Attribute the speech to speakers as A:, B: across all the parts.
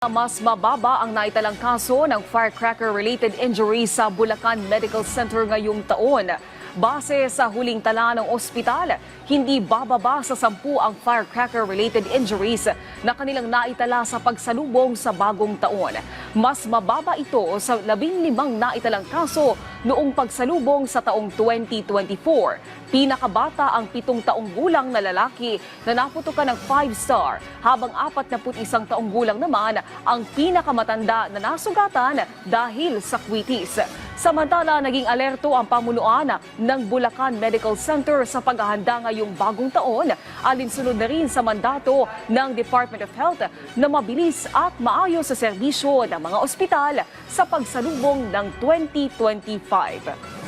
A: Mas mababa ang naitalang kaso ng firecracker-related injury sa Bulacan Medical Center ngayong taon. Base sa huling tala ng ospital, hindi bababa sa 10 ang firecracker-related injuries na kanilang naitala sa pagsalubong sa bagong taon. Mas mababa ito sa 15 naitalang kaso noong pagsalubong sa taong 2024. Pinakabata ang 7 taong gulang na lalaki na naputukan ng 5-star, habang 41 taong gulang naman ang pinakamatanda na nasugatan dahil sa kwitis. Samantala, naging alerto ang pamunuan ng Bulacan Medical Center sa paghahanda ngayong bagong taon, alinsunod na rin sa mandato ng Department of Health na mabilis at maayos sa serbisyo ng mga ospital sa pagsalubong ng 2025.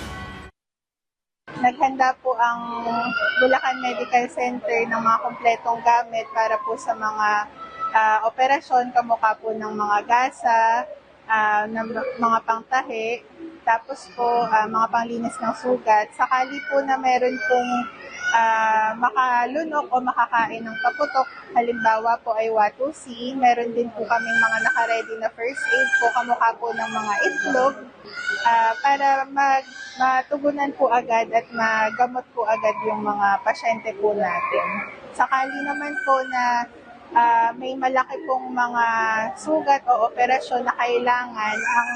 B: Naghanda po ang Bulacan Medical Center ng mga kompletong gamit para po sa mga operasyon, kamukha po ng mga gasa, ng mga pangtahi, tapos po mga panglinis ng sugat. Sakali po na meron pong makalunok o makakain ng kaputok, halimbawa po ay watusi, meron din po kaming mga naka-ready na first aid po, kamukha po ng mga itlog, para matugunan po agad at magamot po agad yung mga pasyente po natin. Sakali naman po na may malaki pong mga sugat o operasyon na kailangan, ang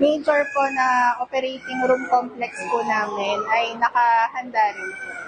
B: major po na operating room complex po namin ay nakahanda rin po.